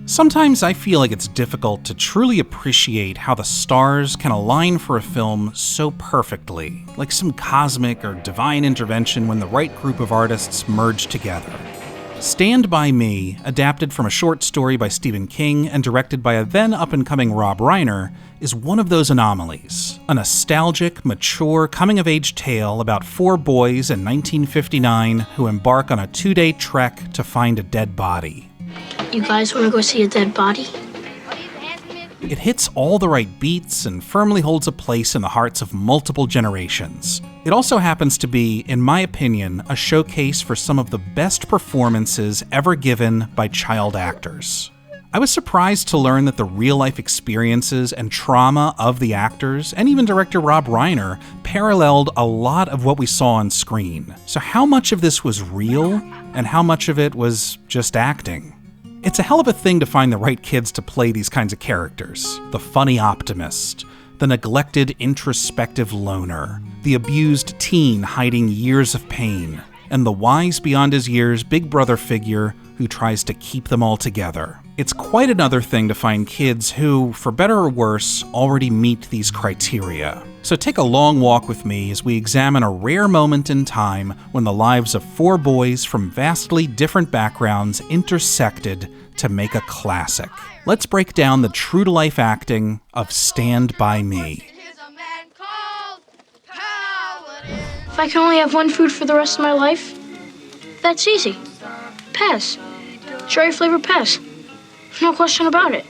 Sometimes I feel like it's difficult to truly appreciate how the stars can align for a film so perfectly, like some cosmic or divine intervention when the right group of artists merge together. Stand By Me, adapted from a short story by Stephen King and directed by a then up-and-coming Rob Reiner, is one of those anomalies. A nostalgic, mature, coming-of-age tale about 4 boys in 1959 who embark on a 2-day trek to find a dead body. You guys want to go see a dead body? It hits all the right beats and firmly holds a place in the hearts of multiple generations. It also happens to be, in my opinion, a showcase for some of the best performances ever given by child actors. I was surprised to learn that the real-life experiences and trauma of the actors, and even director Rob Reiner, paralleled a lot of what we saw on screen. So how much of this was real, and how much of it was just acting? It's a hell of a thing to find the right kids to play these kinds of characters. The funny optimist, the neglected introspective loner, the abused teen hiding years of pain, and the wise beyond his years big brother figure who tries to keep them all together. It's quite another thing to find kids who, for better or worse, already meet these criteria. So take a long walk with me as we examine a rare moment in time when the lives of 4 boys from vastly different backgrounds intersected to make a classic. Let's break down the true-to-life acting of Stand By Me. If I can only have one food for the rest of my life, that's easy. Pez. Cherry-flavored Pez. No question about it.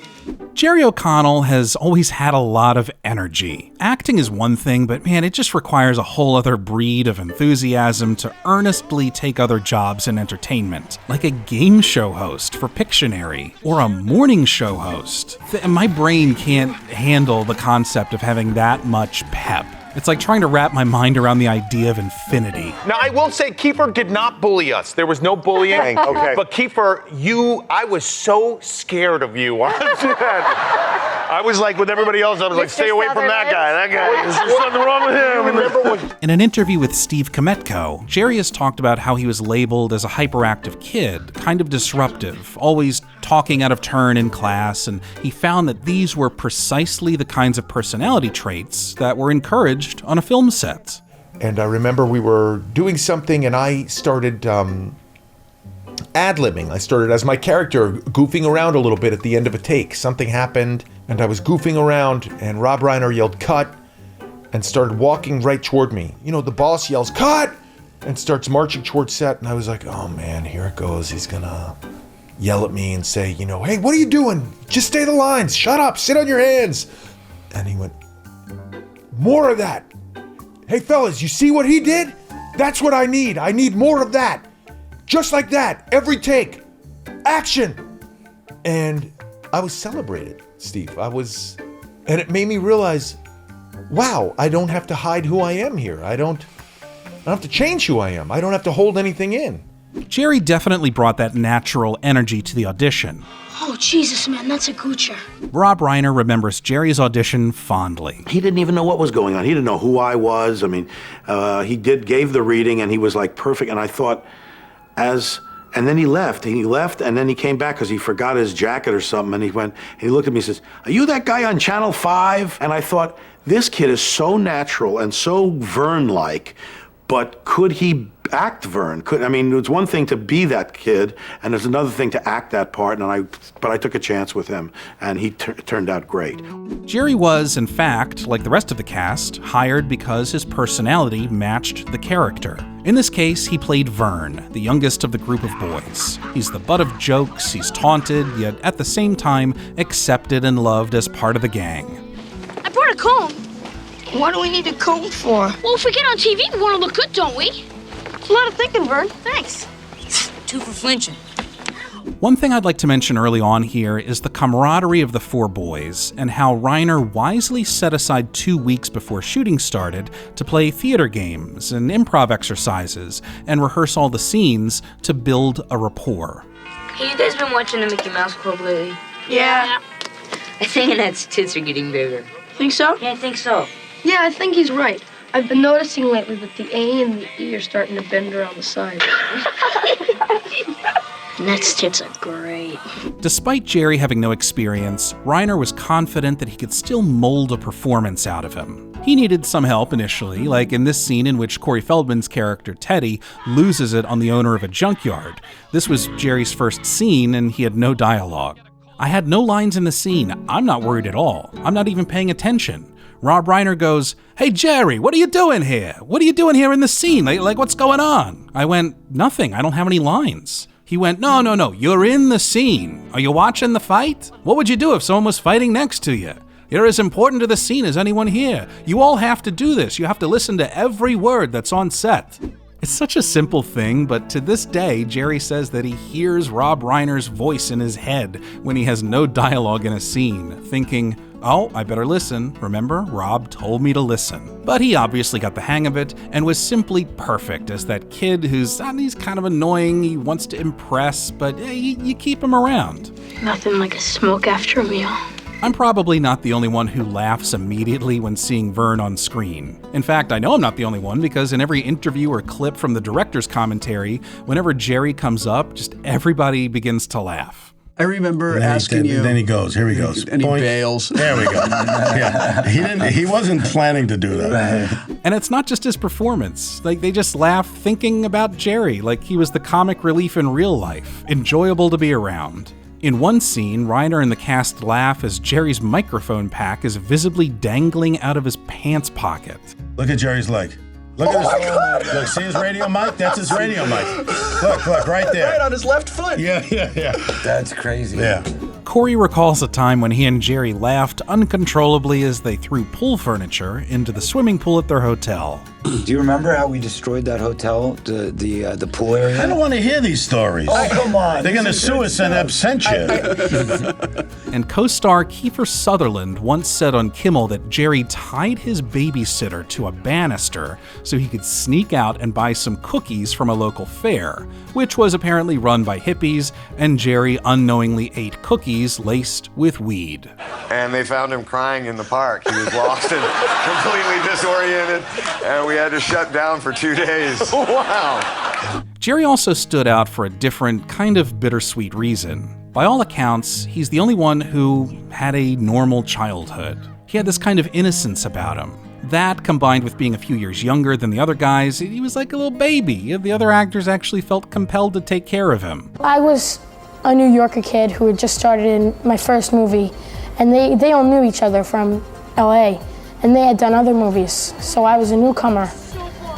Jerry O'Connell has always had a lot of energy. Acting is one thing, but man, it just requires a whole other breed of enthusiasm to earnestly take other jobs in entertainment, like a game show host for Pictionary, or a morning show host. My brain can't handle the concept of having that much pep. It's like trying to wrap my mind around the idea of infinity. Now, I will say, Kiefer did not bully us. There was no bullying. Okay. But Kiefer, I was so scared of you on set. I was like, with everybody else, I was like, stay away from that guy. That guy, there's something wrong with him. In an interview with Steve Kometko, Jerry has talked about how he was labeled as a hyperactive kid, kind of disruptive, always talking out of turn in class, and he found that these were precisely the kinds of personality traits that were encouraged on a film set. And I remember we were doing something and I started ad-libbing. I started as my character, goofing around a little bit at the end of a take. Something happened and I was goofing around and Rob Reiner yelled, "Cut," and started walking right toward me. You know, the boss yells, "Cut," and starts marching towards set. And I was like, oh man, here it goes. He's gonna yell at me and say, you know, "Hey, what are you doing? Just stay the lines. Shut up. Sit on your hands." And he went, "More of that. Hey fellas, you see what he did? That's what I need. I need more of that. Just like that. Every take. Action." And I was celebrated, Steve. And it made me realize, wow, I don't have to hide who I am here. I don't have to change who I am. I don't have to hold anything in. Jerry definitely brought that natural energy to the audition. Oh, Jesus, man, that's a goocher. Rob Reiner remembers Jerry's audition fondly. He didn't even know what was going on. He didn't know who I was. I mean, he gave the reading and he was like perfect. And I thought and then he left, and then he came back because he forgot his jacket or something. And he looked at me and says, "Are you that guy on Channel 5? And I thought, this kid is so natural and so Vern-like, but could he act Vern? It's one thing to be that kid, and there's another thing to act that part. But I took a chance with him, and he turned out great. Jerry was, in fact, like the rest of the cast, hired because his personality matched the character. In this case, he played Vern, the youngest of the group of boys. He's the butt of jokes, he's taunted, yet at the same time accepted and loved as part of the gang. I brought a comb. What do we need a comb for? Well, if we get on TV, we want to look good, don't we? It's a lot of thinking, Vern. Thanks. 2 for flinching. One thing I'd like to mention early on here is the camaraderie of the 4 boys and how Reiner wisely set aside 2 weeks before shooting started to play theater games and improv exercises and rehearse all the scenes to build a rapport. Hey, you guys been watching the Mickey Mouse Club lately? Yeah. I think Annette's tits are getting bigger. Think so? Yeah, I think so. Yeah, I think he's right. I've been noticing lately that the A and the E are starting to bend around the sides. Ned's tits are great. Despite Jerry having no experience, Reiner was confident that he could still mold a performance out of him. He needed some help initially, like in this scene in which Corey Feldman's character Teddy loses it on the owner of a junkyard. This was Jerry's first scene, and he had no dialogue. I had no lines in the scene. I'm not worried at all. I'm not even paying attention. Rob Reiner goes, "Hey Jerry, what are you doing here? What are you doing here in the scene? Like what's going on?" I went, "Nothing, I don't have any lines." He went, No, you're in the scene. Are you watching the fight? What would you do if someone was fighting next to you? You're as important to the scene as anyone here. You all have to do this. You have to listen to every word that's on set. It's such a simple thing, but to this day, Jerry says that he hears Rob Reiner's voice in his head when he has no dialogue in a scene, thinking, "Oh, I better listen. Remember, Rob told me to listen." But he obviously got the hang of it and was simply perfect as that kid he's kind of annoying, he wants to impress, but you keep him around. Nothing like a smoke after a meal. I'm probably not the only one who laughs immediately when seeing Vern on screen. In fact, I know I'm not the only one because in every interview or clip from the director's commentary, whenever Jerry comes up, just everybody begins to laugh. I remember asking you. Then he goes. Here he goes. And he bails. There we go. Yeah, he wasn't planning to do that. And it's not just his performance. Like, they just laugh thinking about Jerry, like he was the comic relief in real life, enjoyable to be around. In one scene, Reiner and the cast laugh as Jerry's microphone pack is visibly dangling out of his pants pocket. Look at Jerry's leg. Look at his look, see his radio mic? That's his radio mic. Look, right there. Right on his left foot. Yeah. That's crazy. Yeah. Corey recalls a time when he and Jerry laughed uncontrollably as they threw pool furniture into the swimming pool at their hotel. Do you remember how we destroyed that hotel, the pool area? I don't want to hear these stories. Oh, come on. They're going to sue us in absentia. And co-star Kiefer Sutherland once said on Kimmel that Jerry tied his babysitter to a banister so he could sneak out and buy some cookies from a local fair, which was apparently run by hippies, and Jerry unknowingly ate cookies laced with weed. And they found him crying in the park. He was lost and completely disoriented, and we had to shut down for 2 days. Wow. Jerry also stood out for a different, kind of bittersweet reason. By all accounts, he's the only one who had a normal childhood. He had this kind of innocence about him. That, combined with being a few years younger than the other guys, he was like a little baby. The other actors actually felt compelled to take care of him. I was a New Yorker kid who had just started in my first movie, and they all knew each other from LA, and they had done other movies, so I was a newcomer.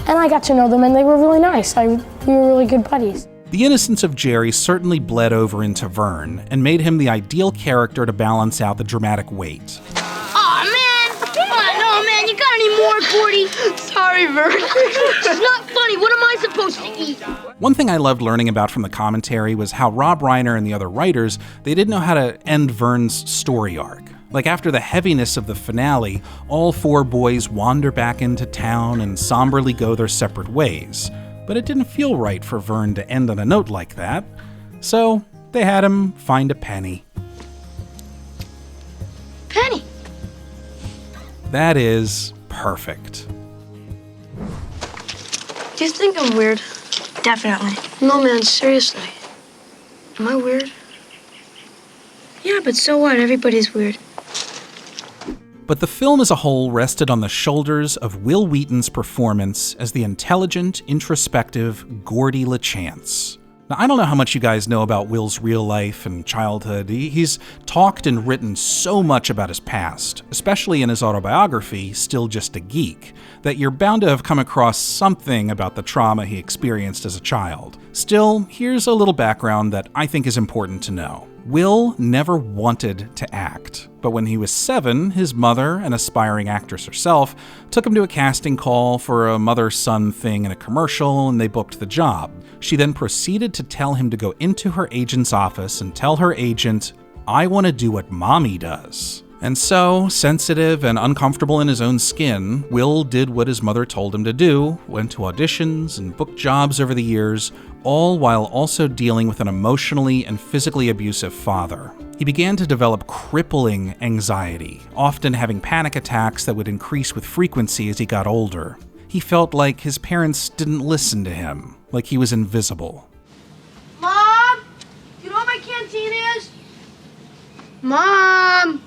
And I got to know them, and they were really nice. We were really good buddies. The innocence of Jerry certainly bled over into Vern, and made him the ideal character to balance out the dramatic weight. Aw, man! Come on, no, man, you got any more, Gordie? Sorry, Vern. It's not funny. What am I supposed to eat? One thing I loved learning about from the commentary was how Rob Reiner and the other writers, they didn't know how to end Vern's story arc. Like after the heaviness of the finale, all four boys wander back into town and somberly go their separate ways. But it didn't feel right for Vern to end on a note like that, so they had him find a penny. Penny. That is perfect. Do you think I'm weird? Definitely. No, man, seriously. Am I weird? Yeah, but so what? Everybody's weird. But the film as a whole rested on the shoulders of Wil Wheaton's performance as the intelligent, introspective Gordie LaChance. Now, I don't know how much you guys know about Wil's real life and childhood. He's talked and written so much about his past, especially in his autobiography, Still Just a Geek, that you're bound to have come across something about the trauma he experienced as a child. Still, here's a little background that I think is important to know. Wil never wanted to act, but when he was 7, his mother, an aspiring actress herself, took him to a casting call for a mother-son thing in a commercial, and they booked the job. She then proceeded to tell him to go into her agent's office and tell her agent, "I want to do what mommy does." And so, sensitive and uncomfortable in his own skin, Wil did what his mother told him to do, went to auditions and booked jobs over the years, all while also dealing with an emotionally and physically abusive father. He began to develop crippling anxiety, often having panic attacks that would increase with frequency as he got older. He felt like his parents didn't listen to him, like he was invisible. Mom? Mom!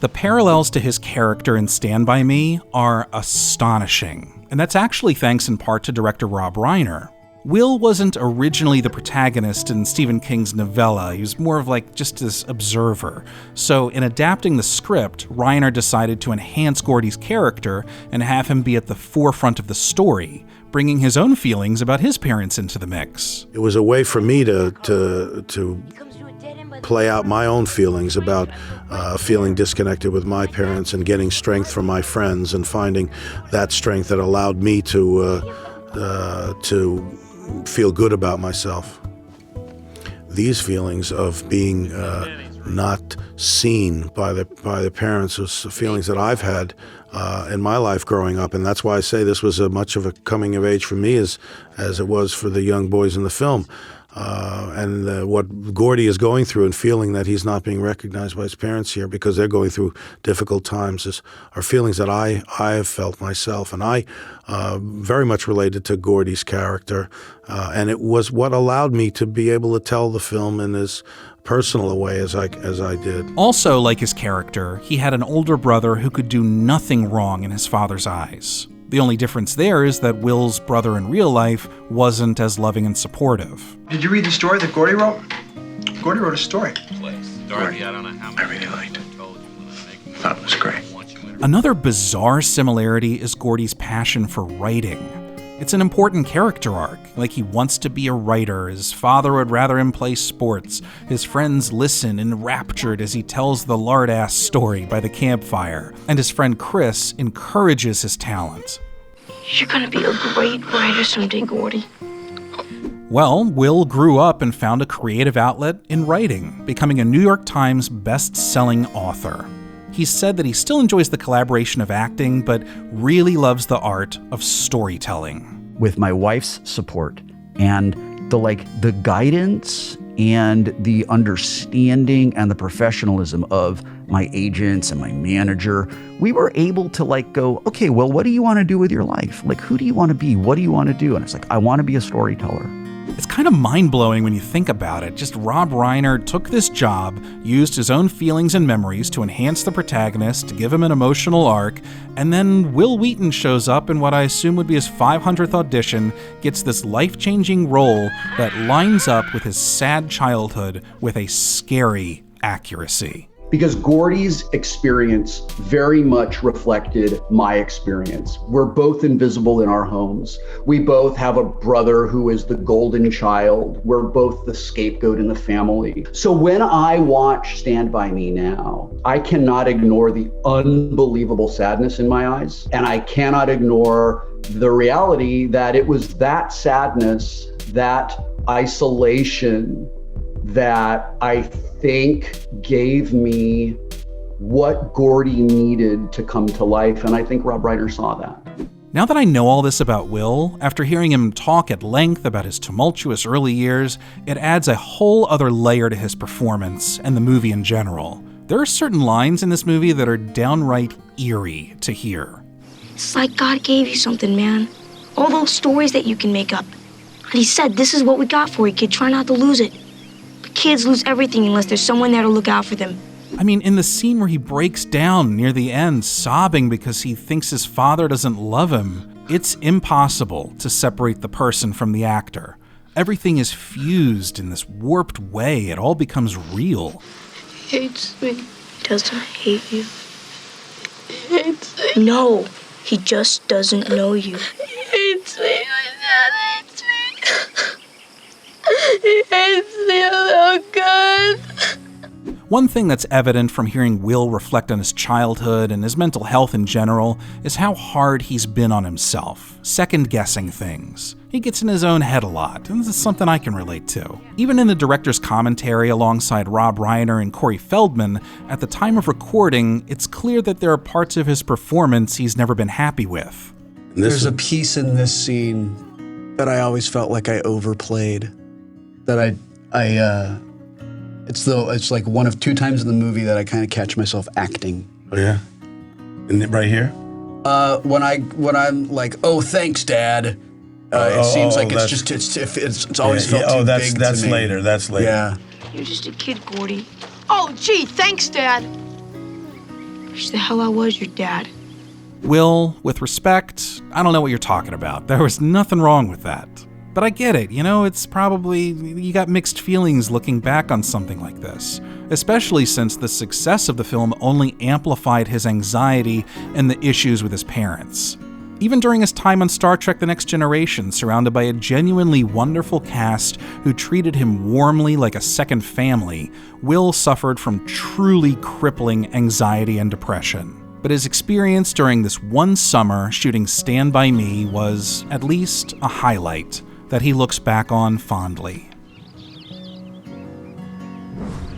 The parallels to his character in Stand By Me are astonishing, and that's actually thanks in part to director Rob Reiner. Wil wasn't originally the protagonist in Stephen King's novella. He was more of like just this observer. So in adapting the script, Reiner decided to enhance Gordie's character and have him be at the forefront of the story, bringing his own feelings about his parents into the mix. It was a way for me to play out my own feelings about feeling disconnected with my parents and getting strength from my friends and finding that strength that allowed me to feel good about myself. These feelings of being not seen by the parents was feelings that I've had in my life growing up, and that's why I say this was as much of a coming of age for me as it was for the young boys in the film. And what Gordie is going through and feeling that he's not being recognized by his parents here because they're going through difficult times are feelings that I have felt myself. And I very much related to Gordie's character. And it was what allowed me to be able to tell the film in as personal a way as I did. Also, like his character, he had an older brother who could do nothing wrong in his father's eyes. The only difference there is that Wil's brother in real life wasn't as loving and supportive. Did you read the story that Gordie wrote? Gordie wrote a story. Dorothy, I don't know how I really liked it. Thought it was great. Another bizarre similarity is Gordie's passion for writing. It's an important character arc, like he wants to be a writer, his father would rather him play sports, his friends listen enraptured as he tells the lard-ass story by the campfire, and his friend Chris encourages his talent. You're gonna be a great writer someday, Gordie. Well, Wil grew up and found a creative outlet in writing, becoming a New York Times best-selling author. He said that he still enjoys the collaboration of acting, but really loves the art of storytelling. With my wife's support and the guidance and the understanding and the professionalism of my agents and my manager, we were able to go, okay, well, what do you want to do with your life? Who do you want to be? What do you want to do? And it's I want to be a storyteller. It's kind of mind-blowing when you think about it. Just Rob Reiner took this job, used his own feelings and memories to enhance the protagonist, to give him an emotional arc, and then Wil Wheaton shows up in what I assume would be his 500th audition, gets this life-changing role that lines up with his sad childhood with a scary accuracy. Because Gordie's experience very much reflected my experience. We're both invisible in our homes. We both have a brother who is the golden child. We're both the scapegoat in the family. So when I watch Stand By Me now, I cannot ignore the unbelievable sadness in my eyes. And I cannot ignore the reality that it was that sadness, that isolation, that I think gave me what Gordie needed to come to life, and I think Rob Reiner saw that. Now that I know all this about Wil, after hearing him talk at length about his tumultuous early years, it adds a whole other layer to his performance and the movie in general. There are certain lines in this movie that are downright eerie to hear. It's like God gave you something, man. All those stories that you can make up. And he said, this is what we got for you, kid. Try not to lose it. Kids lose everything unless there's someone there to look out for them. I mean, in the scene where he breaks down near the end, sobbing because he thinks his father doesn't love him, it's impossible to separate the person from the actor. Everything is fused in this warped way. It all becomes real. He hates me. He doesn't hate you. He hates me. No, he just doesn't know you. He hates me. My dad hates me. He hates me so good. One thing that's evident from hearing Wil reflect on his childhood and his mental health in general is how hard he's been on himself, second-guessing things. He gets in his own head a lot, and this is something I can relate to. Even in the director's commentary alongside Rob Reiner and Corey Feldman, at the time of recording, it's clear that there are parts of his performance he's never been happy with. There's a piece in this scene that I always felt like I overplayed. That it's like one of two times in the movie that I kind of catch myself acting. Oh yeah, isn't it right here? When I'm like, oh thanks, Dad. It seems like it's always felt too big that's to me. later. That's later. Yeah. You're just a kid, Gordie. Oh, gee, thanks, Dad. Wish the hell I was your dad. Wil, with respect, I don't know what you're talking about. There was nothing wrong with that. But I get it, it's probably, you got mixed feelings looking back on something like this, especially since the success of the film only amplified his anxiety and the issues with his parents. Even during his time on Star Trek The Next Generation, surrounded by a genuinely wonderful cast who treated him warmly like a second family, Wil suffered from truly crippling anxiety and depression. But his experience during this one summer shooting Stand By Me was, at least, a highlight that he looks back on fondly.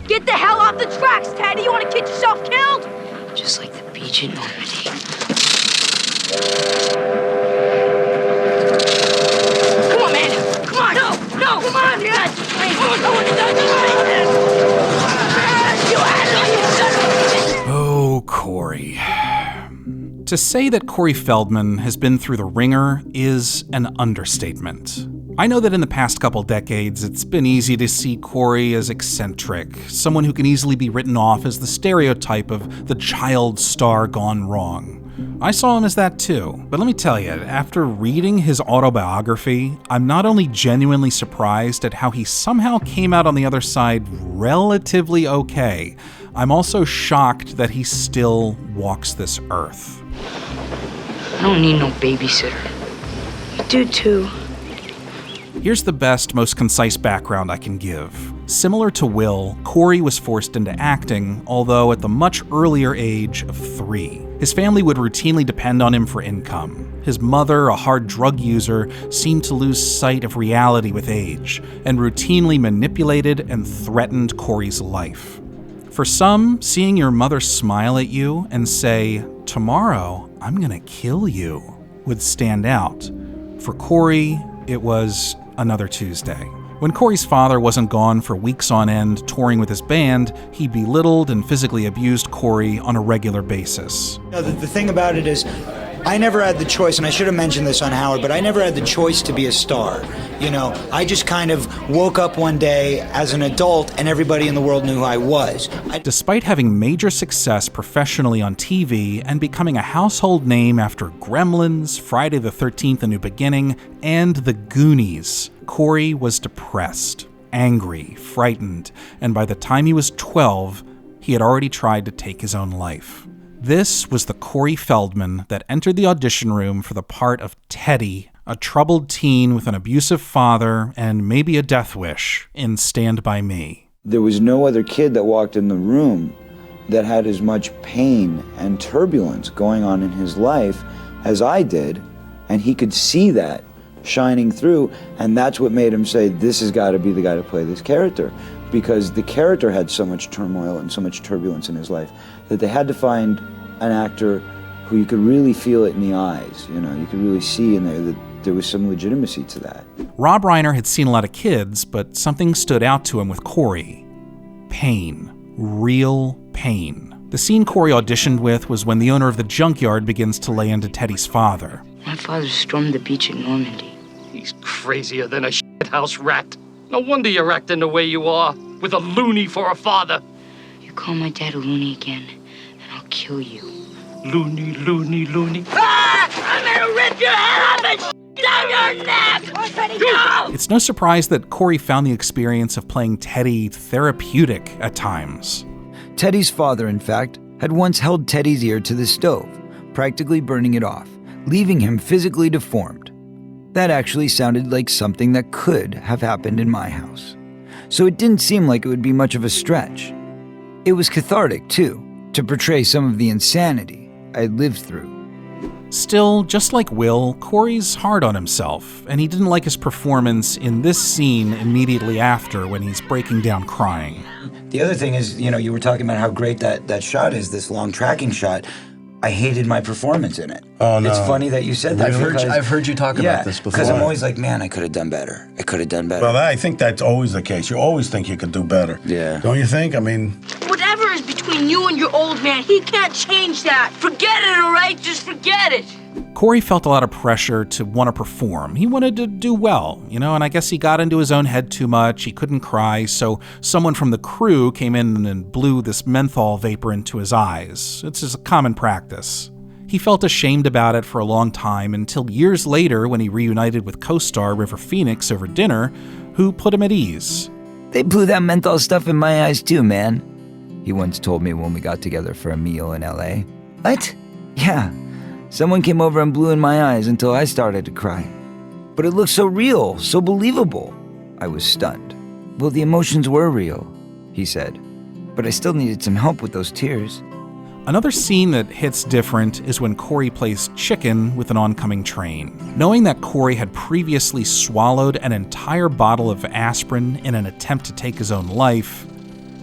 Get the hell off the tracks, Teddy! You want to get yourself killed? Just like the beach in Normandy. Come on, man! Come on! No! Come on, Dad! Oh, Corey. To say that Corey Feldman has been through the ringer is an understatement. I know that in the past couple decades, it's been easy to see Corey as eccentric, someone who can easily be written off as the stereotype of the child star gone wrong. I saw him as that too, but let me tell you, after reading his autobiography, I'm not only genuinely surprised at how he somehow came out on the other side relatively okay, I'm also shocked that he still walks this earth. I don't need no babysitter. You do too. Here's the best, most concise background I can give. Similar to Wil, Corey was forced into acting, although at the much earlier age of 3. His family would routinely depend on him for income. His mother, a hard drug user, seemed to lose sight of reality with age, and routinely manipulated and threatened Corey's life. For some, seeing your mother smile at you and say, "Tomorrow, I'm gonna kill you," would stand out. For Corey, it was another Tuesday. When Corey's father wasn't gone for weeks on end touring with his band, he belittled and physically abused Corey on a regular basis. The thing about it is, I never had the choice, and I should have mentioned this on Howard, but I never had the choice to be a star. I just kind of woke up one day as an adult and everybody in the world knew who I was. Despite having major success professionally on TV and becoming a household name after Gremlins, Friday the 13th: A New Beginning, and The Goonies, Corey was depressed, angry, frightened, and by the time he was 12, he had already tried to take his own life. This was the Corey Feldman that entered the audition room for the part of Teddy, a troubled teen with an abusive father and maybe a death wish in Stand By Me. There was no other kid that walked in the room that had as much pain and turbulence going on in his life as I did, and he could see that shining through, and that's what made him say, this has got to be the guy to play this character, because the character had so much turmoil and so much turbulence in his life that they had to find an actor who you could really feel it in the eyes. You could really see in there that there was some legitimacy to that. Rob Reiner had seen a lot of kids, but something stood out to him with Corey. Pain. Real pain. The scene Corey auditioned with was when the owner of the junkyard begins to lay into Teddy's father. My father stormed the beach at Normandy. He's crazier than a shithouse rat. No wonder you're acting the way you are, with a loony for a father. You call my dad a loony again, and I'll kill you. Loony, loony, loony. Ah! I'm gonna rip your head off and down your neck! Teddy, go! It's no surprise that Corey found the experience of playing Teddy therapeutic at times. Teddy's father, in fact, had once held Teddy's ear to the stove, practically burning it off, leaving him physically deformed. That actually sounded like something that could have happened in my house. So it didn't seem like it would be much of a stretch. It was cathartic, too, to portray some of the insanity I'd lived through. Still, just like Wil, Corey's hard on himself, and he didn't like his performance in this scene immediately after when he's breaking down crying. The other thing is, you were talking about how great that shot is, this long tracking shot. I hated my performance in it. Oh, no. It's funny that you said that. I've heard you talk about this before. Because I'm always like, man, I could have done better. I could have done better. Well, I think that's always the case. You always think you could do better. Yeah. Don't you think? I mean... Whatever is between you and your old man, he can't change that. Forget it, all right? Just forget it. Corey felt a lot of pressure to want to perform. He wanted to do well, and I guess he got into his own head too much. He couldn't cry, so someone from the crew came in and blew this menthol vapor into his eyes. It's just a common practice. He felt ashamed about it for a long time until years later when he reunited with co-star River Phoenix over dinner, who put him at ease. They blew that menthol stuff in my eyes too, man. He once told me when we got together for a meal in LA. What? Yeah. Someone came over and blew in my eyes until I started to cry. But it looked so real, so believable. I was stunned. Well, the emotions were real, he said. But I still needed some help with those tears. Another scene that hits different is when Corey plays chicken with an oncoming train. Knowing that Corey had previously swallowed an entire bottle of aspirin in an attempt to take his own life,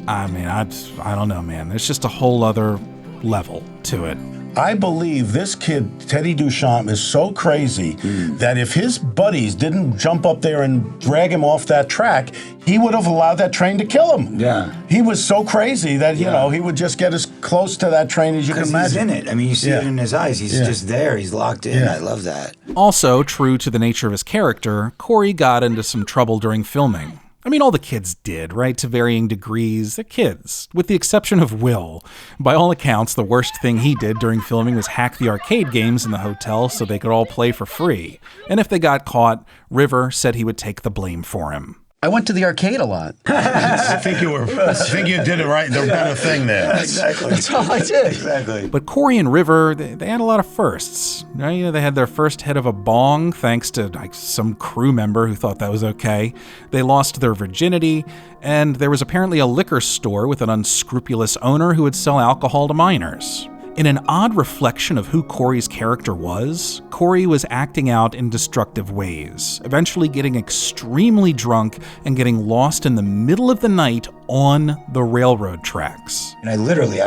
I don't know, man. There's just a whole other level to it. I believe this kid, Teddy Duchamp, is so crazy that if his buddies didn't jump up there and drag him off that track, he would have allowed that train to kill him. Yeah. He was so crazy that, he would just get as close to that train as you can imagine. He's in it. I mean, you see it in his eyes. He's just there. He's locked in. I love that. Also, true to the nature of his character, Corey got into some trouble during filming. I mean, all the kids did, right? To varying degrees. They're kids, with the exception of Wil. By all accounts, the worst thing he did during filming was hack the arcade games in the hotel so they could all play for free. And if they got caught, River said he would take the blame for him. I went to the arcade a lot. I think you did it right, the better thing there. Exactly. That's all I did. Exactly. But Corey and River, they had a lot of firsts. Right? They had their first hit of a bong thanks to some crew member who thought that was okay. They lost their virginity, and there was apparently a liquor store with an unscrupulous owner who would sell alcohol to minors. In an odd reflection of who Corey's character was, Corey was acting out in destructive ways, eventually getting extremely drunk and getting lost in the middle of the night on the railroad tracks. And I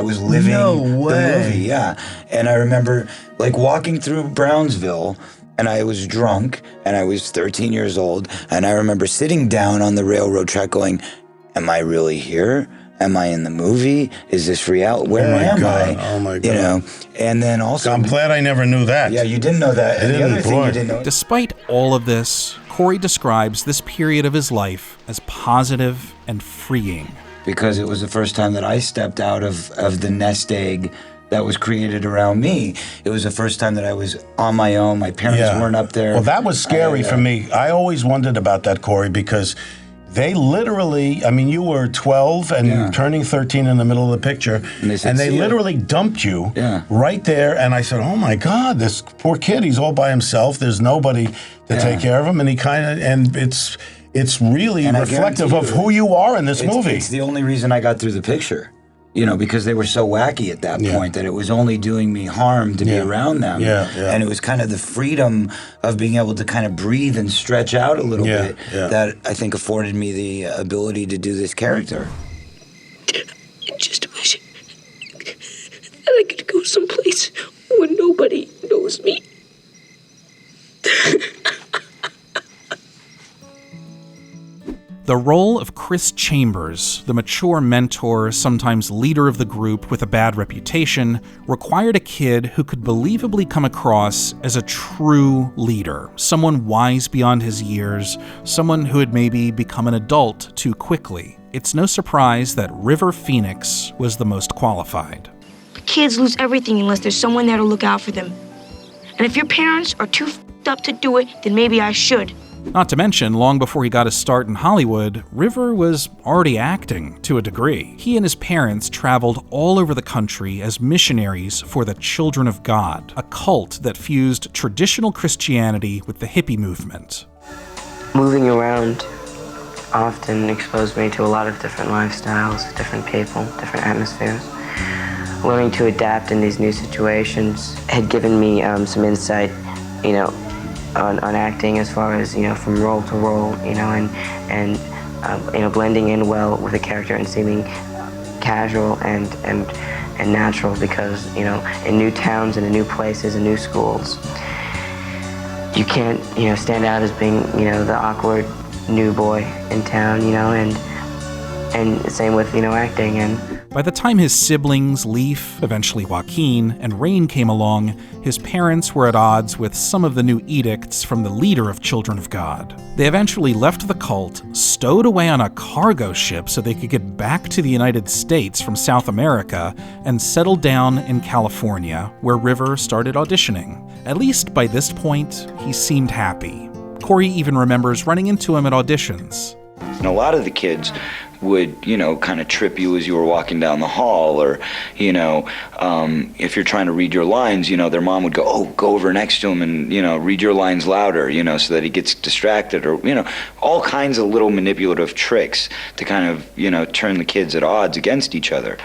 was living the movie, yeah. And I remember walking through Brownsville, and I was drunk, and I was 13 years old, and I remember sitting down on the railroad track going, am I really here? Am I in the movie? Is this real? Where am I? Oh my God. And then also, I'm glad I never knew that. Yeah, you didn't know that. And the other thing you didn't know. Despite all of this, Corey describes this period of his life as positive and freeing. Because it was the first time that I stepped out of the nest egg that was created around me. It was the first time that I was on my own. My parents weren't up there. Well, that was scary for me. I always wondered about that, Corey, because they literally, you were 12 and turning 13 in the middle of the picture, and they literally dumped you right there. And I said, oh my God, this poor kid, he's all by himself. There's nobody to take care of him. And it's really reflective of who you are in this movie. It's the only reason I got through the picture. Because they were so wacky at that point that it was only doing me harm to be around them. And it was kind of the freedom of being able to kind of breathe and stretch out a little bit that I think afforded me the ability to do this character. I just wish that I could go someplace where nobody knows me. The role of Chris Chambers, the mature mentor, sometimes leader of the group with a bad reputation, required a kid who could believably come across as a true leader, someone wise beyond his years, someone who had maybe become an adult too quickly. It's no surprise that River Phoenix was the most qualified. Kids lose everything unless there's someone there to look out for them. And if your parents are too f***ed up to do it, then maybe I should. Not to mention, long before he got his start in Hollywood, River was already acting to a degree. He and his parents traveled all over the country as missionaries for the Children of God, a cult that fused traditional Christianity with the hippie movement. Moving around often exposed me to a lot of different lifestyles, different people, different atmospheres. Learning to adapt in these new situations had given me some insight, on acting as far as, from role to role, and blending in well with a character and seeming casual and natural because, in new towns and in new places and new schools, you can't, stand out as being, the awkward new boy in town, and same with, acting. And By the time his siblings, Leaf, eventually Joaquin, and Rain came along, his parents were at odds with some of the new edicts from the leader of Children of God. They eventually left the cult, stowed away on a cargo ship so they could get back to the United States from South America, and settled down in California, where River started auditioning. At least by this point, he seemed happy. Corey even remembers running into him at auditions. And a lot of the kids would, kind of trip you as you were walking down the hall, or, if you're trying to read your lines, their mom would go, oh, go over next to him and, read your lines louder, so that he gets distracted, or, all kinds of little manipulative tricks to kind of, turn the kids at odds against each other.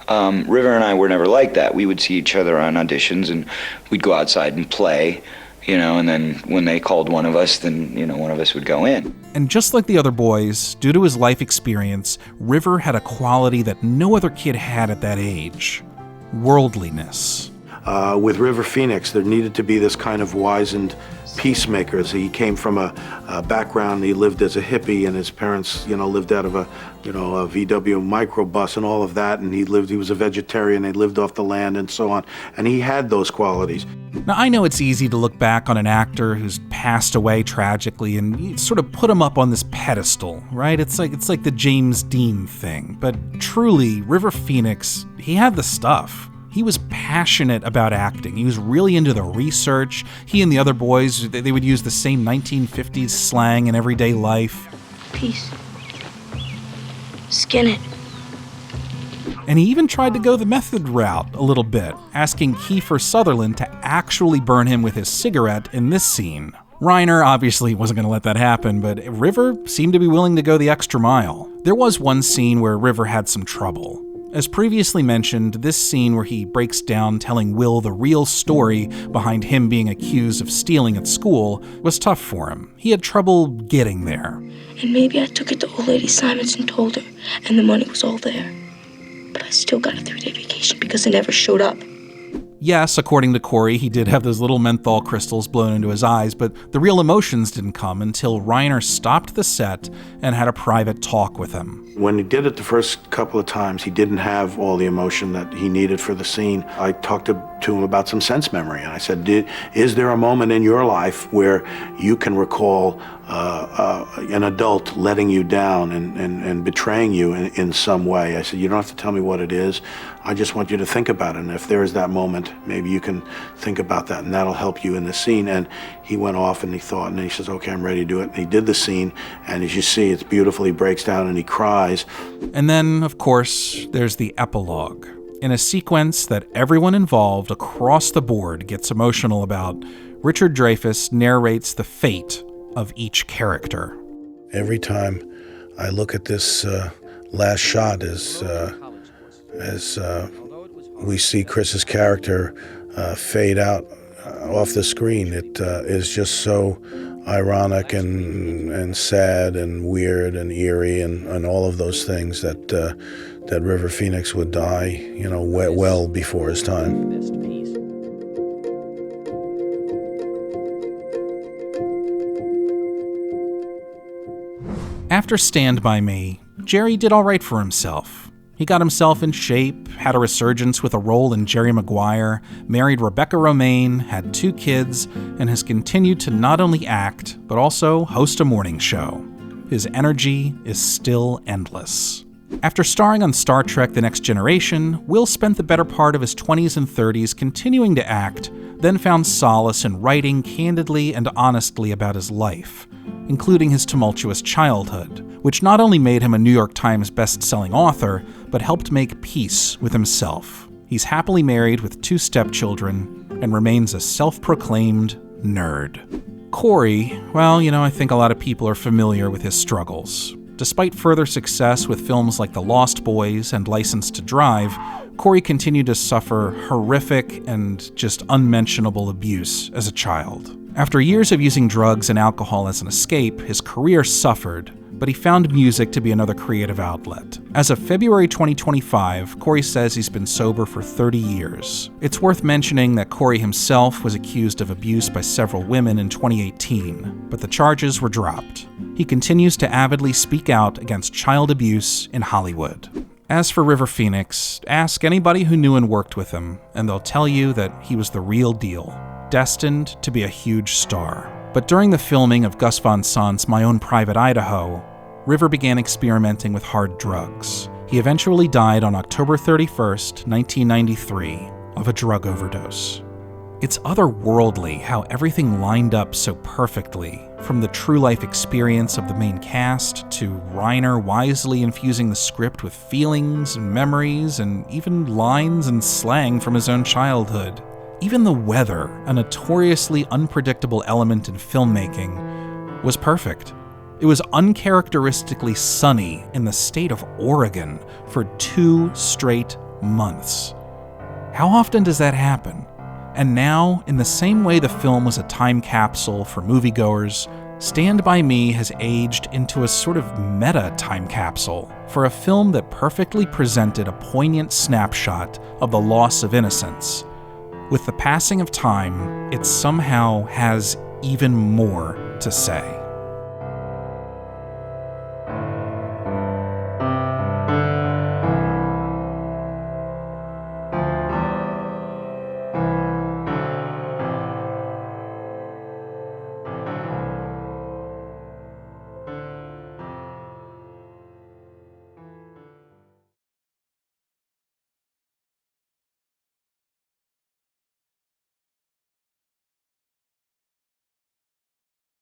River and I were never like that. We would see each other on auditions and we'd go outside and play. And then when they called one of us, then, one of us would go in. And just like the other boys, due to his life experience, River had a quality that no other kid had at that age: worldliness. With River Phoenix, there needed to be this kind of wizened peacemaker. He came from a background, he lived as a hippie, and his parents, lived out of a VW microbus and all of that, and he was a vegetarian, they lived off the land and so on, and he had those qualities. Now, I know it's easy to look back on an actor who's passed away tragically and you sort of put him up on this pedestal, right? It's like the James Dean thing. But truly, River Phoenix, he had the stuff. He was passionate about acting. He was really into the research. He and the other boys, they would use the same 1950s slang in everyday life. Peace. Skin it. And he even tried to go the method route a little bit, asking Kiefer Sutherland to actually burn him with his cigarette in this scene. Reiner obviously wasn't going to let that happen, but River seemed to be willing to go the extra mile. There was one scene where River had some trouble. As previously mentioned, this scene where he breaks down telling Will the real story behind him being accused of stealing at school was tough for him. He had trouble getting there. And maybe I took it to old lady Simons and told her, and the money was all there. But I still got a 3-day vacation because it never showed up. Yes, according to Corey, he did have those little menthol crystals blown into his eyes, but the real emotions didn't come until Reiner stopped the set and had a private talk with him. When he did it the first couple of times, he didn't have all the emotion that he needed for the scene. I talked to him about some sense memory, and I said, is there a moment in your life where you can recall an adult letting you down and betraying you in some way? I said, you don't have to tell me what it is. I just want you to think about it. And if there is that moment, maybe you can think about that, and that'll help you in the scene. And he went off and he thought, and he says, okay, I'm ready to do it. And he did the scene, and as you see, it's beautiful. He breaks down and he cries. And then, of course, there's the epilogue. In a sequence that everyone involved across the board gets emotional about, Richard Dreyfuss narrates the fate of each character. Every time I look at this last shot as we see Chris's character fade out off the screen, it is just so ironic and sad and weird and eerie and all of those things that River Phoenix would die, well before his time. After Stand By Me, Jerry did all right for himself. He got himself in shape, had a resurgence with a role in Jerry Maguire, married Rebecca Romaine, had 2 kids, and has continued to not only act, but also host a morning show. His energy is still endless. After starring on Star Trek The Next Generation, Will spent the better part of his 20s and 30s continuing to act, then found solace in writing candidly and honestly about his life, including his tumultuous childhood, which not only made him a New York Times best-selling author, but helped make peace with himself. He's happily married with 2 stepchildren and remains a self-proclaimed nerd. Corey, well, I think a lot of people are familiar with his struggles. Despite further success with films like The Lost Boys and License to Drive, Corey continued to suffer horrific and just unmentionable abuse as a child. After years of using drugs and alcohol as an escape, his career suffered, but he found music to be another creative outlet. As of February 2025, Corey says he's been sober for 30 years. It's worth mentioning that Corey himself was accused of abuse by several women in 2018, but the charges were dropped. He continues to avidly speak out against child abuse in Hollywood. As for River Phoenix, ask anybody who knew and worked with him, and they'll tell you that he was the real deal, destined to be a huge star. But during the filming of Gus Van Sant's My Own Private Idaho, River began experimenting with hard drugs. He eventually died on October 31st, 1993, of a drug overdose. It's otherworldly how everything lined up so perfectly, from the true-life experience of the main cast to Reiner wisely infusing the script with feelings and memories and even lines and slang from his own childhood. Even the weather, a notoriously unpredictable element in filmmaking, was perfect. It was uncharacteristically sunny in the state of Oregon for 2 straight months. How often does that happen? And now, in the same way the film was a time capsule for moviegoers, Stand By Me has aged into a sort of meta time capsule for a film that perfectly presented a poignant snapshot of the loss of innocence. With the passing of time, it somehow has even more to say.